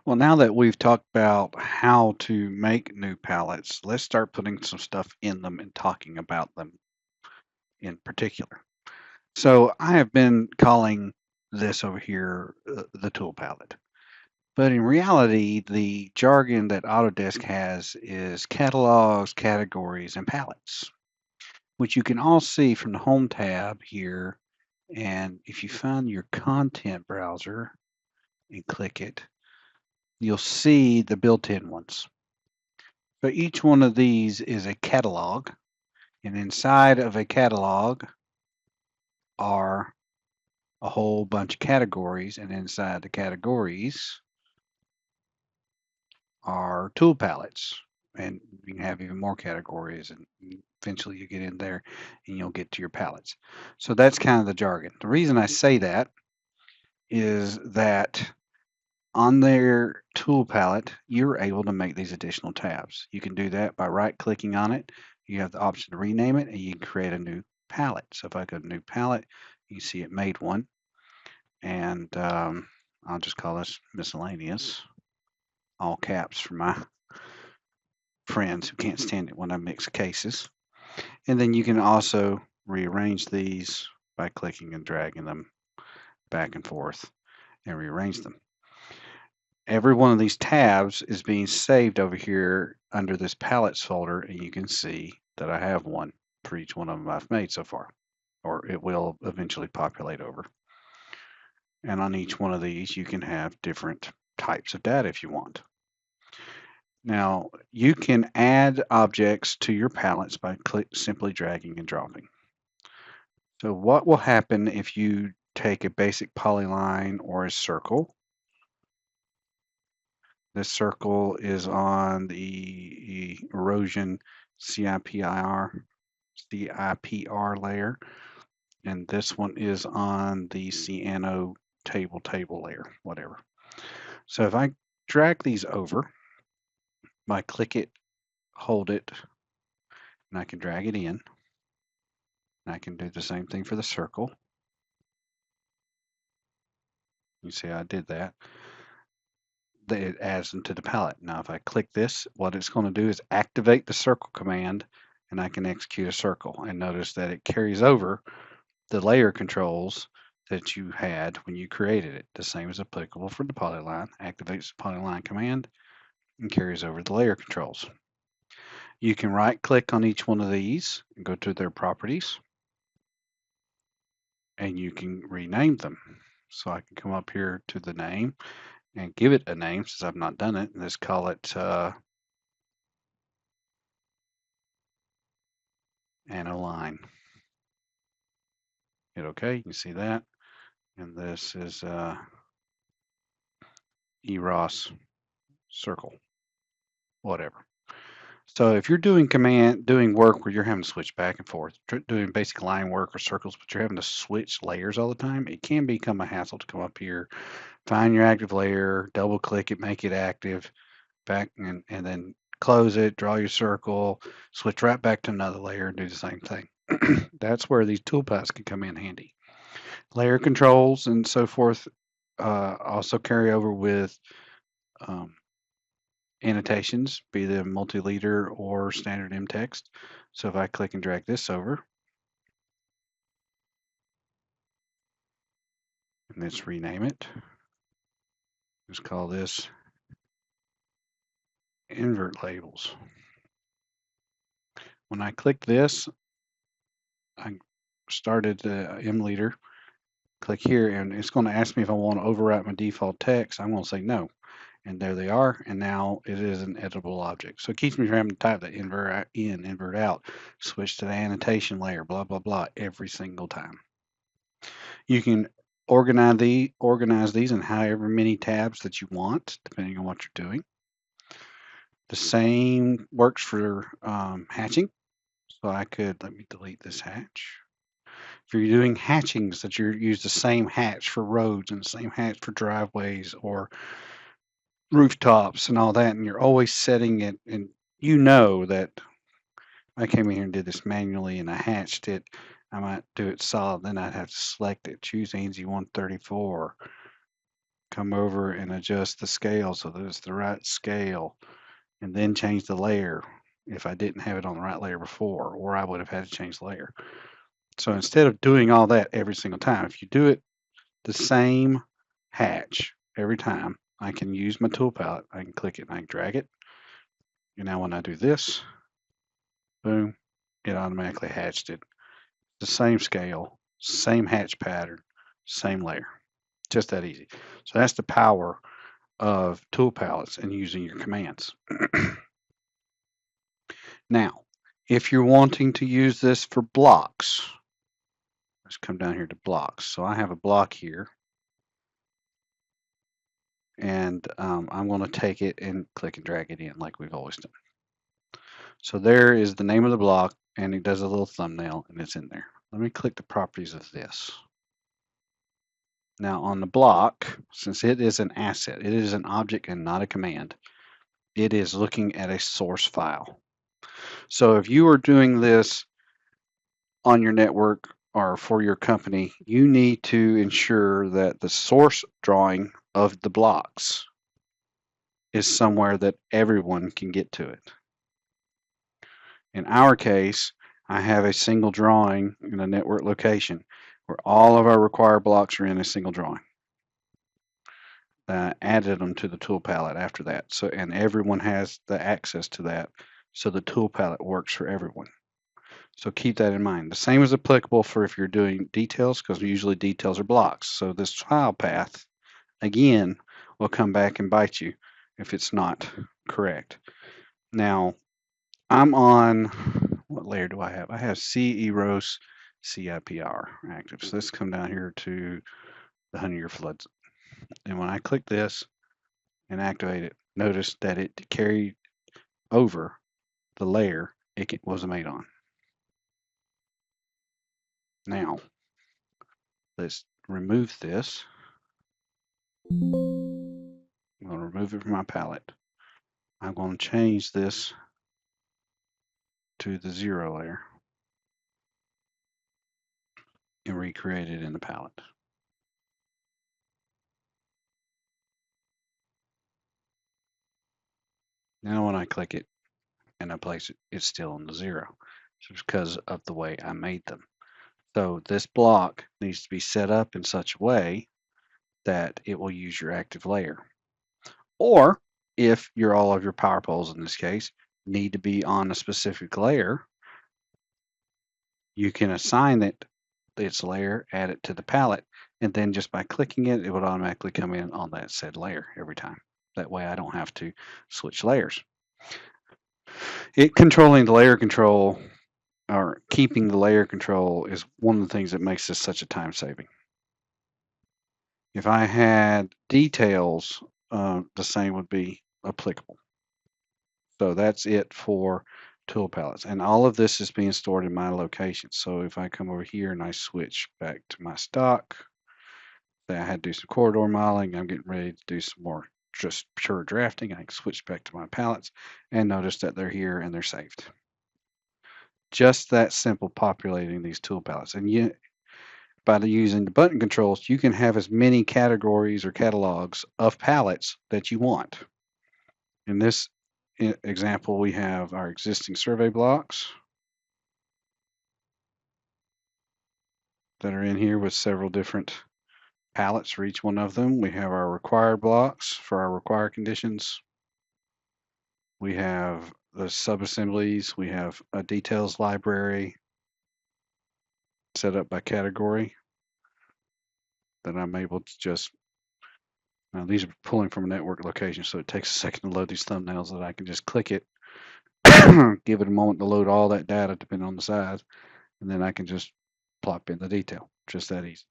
Well, now that we've talked about how to make new palettes, let's start putting some stuff in them and talking about them in particular. So I have been calling this over here the tool palette. But in reality, the jargon that Autodesk has is catalogs, categories, and palettes, which you can all see from the Home tab here. And if you find your content browser and click it, you'll see the built-in ones. So each one of these is a catalog, and inside of a catalog are a whole bunch of categories, and inside the categories are tool palettes. And you can have even more categories, and eventually you get in there and you'll get to your palettes. So that's kind of the jargon. The reason I say that is that on their tool palette, you're able to make these additional tabs. You can do that by right-clicking on it. You have the option to rename it, and you can create a new palette. So if I go to new palette, you see it made one, and I'll just call this miscellaneous, all caps for my friends who can't stand it when I mix cases. And then you can also rearrange these by clicking and dragging them back and forth and rearrange them. Every one of these tabs is being saved over here under this palettes folder, and you can see that I have one for each one of them I've made so far, or it will eventually populate over. And on each one of these, you can have different types of data if you want. Now, you can add objects to your palettes by simply dragging and dropping. So what will happen if you take a basic polyline or a circle? This circle is on the erosion CIPR layer, and this one is on the cyano table layer, whatever. So if I drag these over, I click it, hold it, and I can drag it in. And I can do the same thing for the circle. You see I did that. It adds them to the palette. Now if I click this, what it's going to do is activate the circle command, and I can execute a circle. And notice that it carries over the layer controls that you had when you created it. The same is applicable for the polyline. Activates the polyline command and carries over the layer controls. You can right click on each one of these and go to their properties, and you can rename them. So I can come up here to the name and give it a name since I've not done it. Let's call it Anoline. Hit OK. You can see that. And this is Eros circle, whatever. So if you're doing work where you're having to switch back and forth, doing basic line work or circles, but you're having to switch layers all the time, it can become a hassle to come up here, find your active layer, double click it, make it active, back and then close it, draw your circle, switch right back to another layer and do the same thing. That's where these toolpaths can come in handy. Layer controls and so forth also carry over with um, annotations, be them multi-leader or standard M text. So if I click and drag this over, and let's rename it. Let's call this invert labels. When I click this, I started the M leader. Click here, and it's going to ask me if I want to overwrite my default text. I'm going to say no. And there they are, and now it is an editable object. So it keeps me from having to type the invert in, invert out, switch to the annotation layer, blah, blah, blah, every single time. You can organize these in however many tabs that you want, depending on what you're doing. The same works for hatching. So I could, let me delete this hatch. If you're doing hatchings, that you use the same hatch for roads and the same hatch for driveways or rooftops and all that, and you're always setting it, and you know that I came in here and did this manually and I hatched it, I might do it solid, then I'd have to select it, choose ANSI 134, come over and adjust the scale so that it's the right scale, and then change the layer if I didn't have it on the right layer before, or I would have had to change the layer. So instead of doing all that every single time, if you do it the same hatch every time, I can use my tool palette. I can click it and I can drag it. And now when I do this, boom, it automatically hatched it. The same scale, same hatch pattern, same layer. Just that easy. So that's the power of tool palettes and using your commands. Now, if you're wanting to use this for blocks, let's come down here to blocks. So I have a block here, and I'm going to take it and click and drag it in like we've always done. So there is the name of the block, and it does a little thumbnail, and it's in there. Let me click the properties of this. Now on the block, since it is an asset, it is an object and not a command, it is looking at a source file. So if you are doing this on your network or for your company, you need to ensure that the source drawing of the blocks is somewhere that everyone can get to it. In our case, I have a single drawing in a network location where all of our required blocks are in a single drawing. Added them to the tool palette after that. So, and everyone has the access to that. So the tool palette works for everyone. So keep that in mind. The same is applicable for if you're doing details, because usually details are blocks. So this file path, again, will come back and bite you if it's not correct. Now, I'm on, what layer do I have? I have CEROS CIPR active. So let's come down here to the 100-year floods. And when I click this and activate it, notice that it carried over the layer it was made on. Now, let's remove this. I'm going to remove it from my palette. I'm going to change this to the 0 layer and recreate it in the palette. Now when I click it and I place it, it's still on the 0. It's because of the way I made them. So this block needs to be set up in such a way that it will use your active layer. Or if all of your power poles in this case need to be on a specific layer, you can assign its layer, add it to the palette, and then just by clicking it, it would automatically come in on that said layer every time. That way I don't have to switch layers. Controlling the layer control or keeping the layer control is one of the things that makes this such a time saving. If I had details, the same would be applicable. So that's it for tool palettes. And all of this is being stored in my location. So if I come over here and I switch back to my stock, say I had to do some corridor modeling, I'm getting ready to do some more just pure drafting, I can switch back to my palettes and notice that they're here and they're saved. Just that simple, populating these tool palettes. And by using the button controls, you can have as many categories or catalogs of palettes that you want. In this example, we have our existing survey blocks that are in here with several different palettes for each one of them. We have our required blocks for our required conditions. We have the subassemblies. We have a details library set up by category that I'm able to just, now these are pulling from a network location, so it takes a second to load these thumbnails that I can just click it, give it a moment to load all that data depending on the size, and then I can just plop in the detail, just that easy.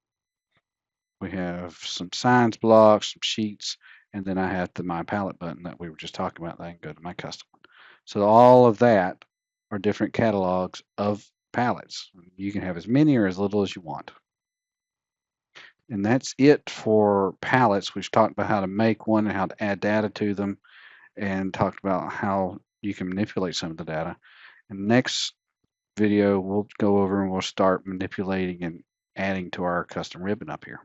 We have some signs blocks, some sheets, and then I have my palette button that we were just talking about that I can go to my custom one. So all of that are different catalogs of palettes. You can have as many or as little as you want. And that's it for palettes. We've talked about how to make one and how to add data to them, and talked about how you can manipulate some of the data. And next video, we'll go over and we'll start manipulating and adding to our custom ribbon up here.